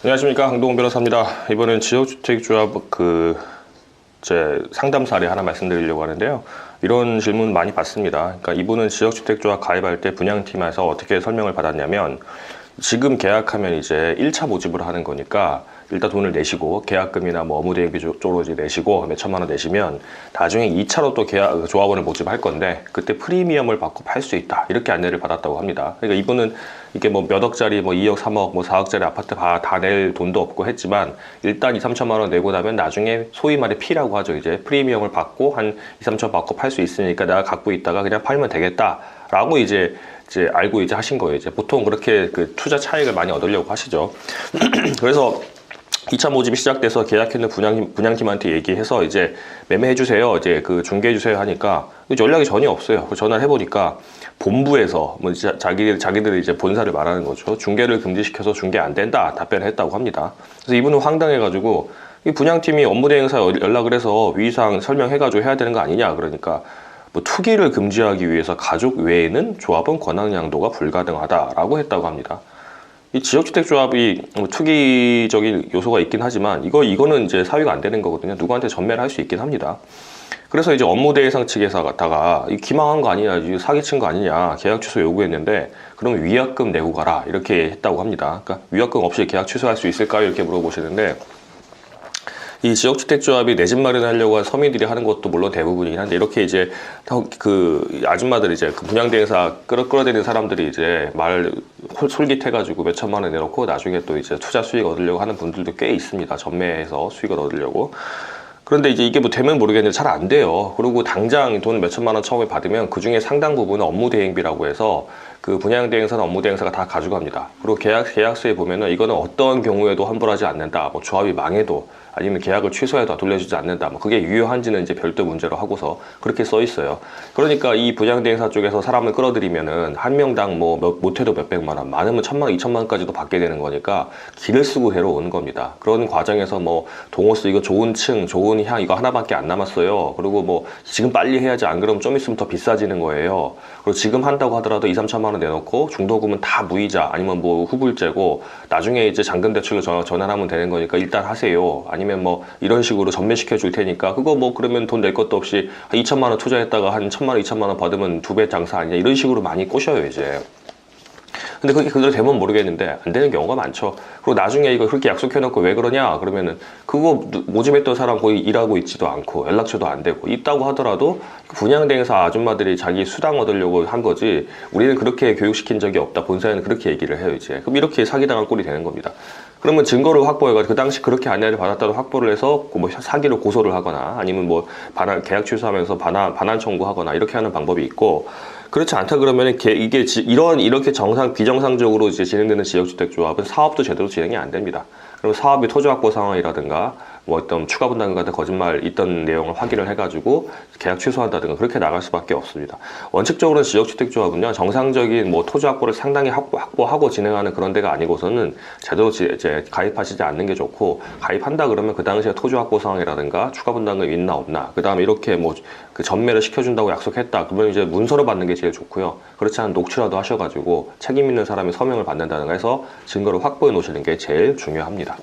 안녕하십니까, 강동원 변호사입니다. 이번엔 지역주택조합 제 상담 사례 하나 말씀드리려고 하는데요. 이런 질문 많이 받습니다. 그러니까 이분은 지역주택조합 가입할 때 분양팀에서 어떻게 설명을 받았냐면, 지금 계약하면 이제 1차 모집을 하는 거니까 일단 돈을 내시고 계약금이나 뭐 업무대행비 쪽으로 이제 내시고 몇 천만 원 내시면 나중에 2차로 또 조합원을 모집할 건데 그때 프리미엄을 받고 팔 수 있다, 이렇게 안내를 받았다고 합니다. 그러니까 이분은 이게 뭐 몇 억짜리 뭐 2억 3억 뭐 4억짜리 아파트 다 낼 돈도 없고 했지만 일단 2, 3천만 원 내고 나면 나중에 소위 말해 P라고 하죠. 이제 프리미엄을 받고 한 2, 3천 받고 팔 수 있으니까 내가 갖고 있다가 그냥 팔면 되겠다 라고 이제 알고 이제 하신 거예요. 이제 보통 그렇게 그 투자 차익을 많이 얻으려고 하시죠. 그래서 2차 모집이 시작돼서 계약했는 분양팀한테 얘기해서 이제 매매해주세요, 이제 그 중개해주세요 하니까 연락이 전혀 없어요. 전화를 해보니까 본부에서 뭐 자기들이 이제 본사를 말하는 거죠. 중개를 금지시켜서 중개 안 된다 답변을 했다고 합니다. 그래서 이분은 황당해가지고 이 분양팀이 업무대행사 연락을 해서 위의사항 설명해가지고 해야 되는 거 아니냐, 그러니까 뭐 투기를 금지하기 위해서 가족 외에는 조합은 권한양도가 불가능하다라고 했다고 합니다. 이 지역주택조합이 뭐 투기적인 요소가 있긴 하지만 이거는 이제 사유가 안 되는 거거든요. 누구한테 전매를 할 수 있긴 합니다. 그래서 이제 업무대행상 측에서 갖다가 기망한 거 아니냐, 사기친 거 아니냐, 계약 취소 요구했는데 그럼 위약금 내고 가라 이렇게 했다고 합니다. 그러니까 위약금 없이 계약 취소할 수 있을까요? 이렇게 물어보시는데, 이 지역주택조합이 내 집 마련하려고 한 서민들이 하는 것도 물론 대부분이긴 한데, 이렇게 이제 그 아줌마들 이제 그 분양대행사 끌어들이는 사람들이 이제 말 솔깃해가지고 몇 천만 원 내놓고 나중에 또 이제 투자 수익 얻으려고 하는 분들도 꽤 있습니다. 전매해서 수익을 얻으려고. 그런데 이제 이게 뭐 되면 모르겠는데 잘 안 돼요. 그리고 당장 돈 몇 천만 원 처음에 받으면 그 중에 상당 부분은 업무대행비라고 해서 그 분양대행사나 업무대행사가 다 가져갑니다. 그리고 계약서에 보면은 이거는 어떤 경우에도 환불하지 않는다, 뭐 조합이 망해도 아니면 계약을 취소해도 돌려주지 않는다, 뭐 그게 유효한지는 이제 별도 문제로 하고서 그렇게 써 있어요. 그러니까 이 분양대행사 쪽에서 사람을 끌어들이면은 한 명당 뭐 못해도 몇백만 원, 많으면 1,000만 원, 2,000만 원까지도 받게 되는 거니까 길을 쓰고 데려오는 겁니다. 그런 과정에서 뭐 동호수 이거 좋은 층, 좋은 향 이거 하나밖에 안 남았어요. 그리고 뭐 지금 빨리 해야지, 안 그러면 좀 있으면 더 비싸지는 거예요. 그리고 지금 한다고 하더라도 2, 3천만 원 내놓고 중도금은 다 무이자 아니면 뭐 후불제고 나중에 이제 잔금 대출로 전환하면 되는 거니까 일단 하세요. 아니면 뭐 이런 식으로 전매시켜 줄 테니까 그거 뭐 그러면 돈 낼 것도 없이 2천만 원 투자했다가 한 1,000만 원, 2천만 원 받으면 2배 장사 아니냐, 이런 식으로 많이 꼬셔요 이제. 근데 그게 그대로 되면 모르겠는데 안 되는 경우가 많죠. 그리고 나중에 이거 그렇게 약속해놓고 왜 그러냐 그러면은 그거 모집했던 사람 거의 일하고 있지도 않고 연락처도 안 되고, 있다고 하더라도 분양대행사 아줌마들이 자기 수당 얻으려고 한 거지 우리는 그렇게 교육시킨 적이 없다, 본사에는 그렇게 얘기를 해요 이제. 그럼 이렇게 사기당할 꼴이 되는 겁니다. 그러면 증거를 확보해가지고 그 당시 그렇게 안내를 받았다고 확보를 해서 뭐 사기로 고소를 하거나 아니면 뭐 계약 취소하면서 반환 청구하거나 이렇게 하는 방법이 있고, 그렇지 않다 그러면 이게 이렇게 비정상적으로 이제 진행되는 지역주택조합은 사업도 제대로 진행이 안 됩니다. 그럼 사업이 토지 확보 상황이라든가 뭐 어떤 추가 분담금 같은 거짓말 있던 내용을 확인을 해가지고 계약 취소한다든가 그렇게 나갈 수밖에 없습니다. 원칙적으로는 지역주택조합은요, 정상적인 뭐 토지 확보를 상당히 확보하고 진행하는 그런 데가 아니고서는 제대로 이제 가입하시지 않는 게 좋고, 가입한다 그러면 그 당시에 토지 확보 상황이라든가 추가 분담금 있나 없나, 그 다음에 이렇게 뭐 그 전매를 시켜준다고 약속했다 그러면 이제 문서로 받는 게 제일 좋고요. 그렇지 않은 녹취라도 하셔가지고 책임 있는 사람이 서명을 받는다든가 해서 증거를 확보해 놓으시는 게 제일 중요합니다.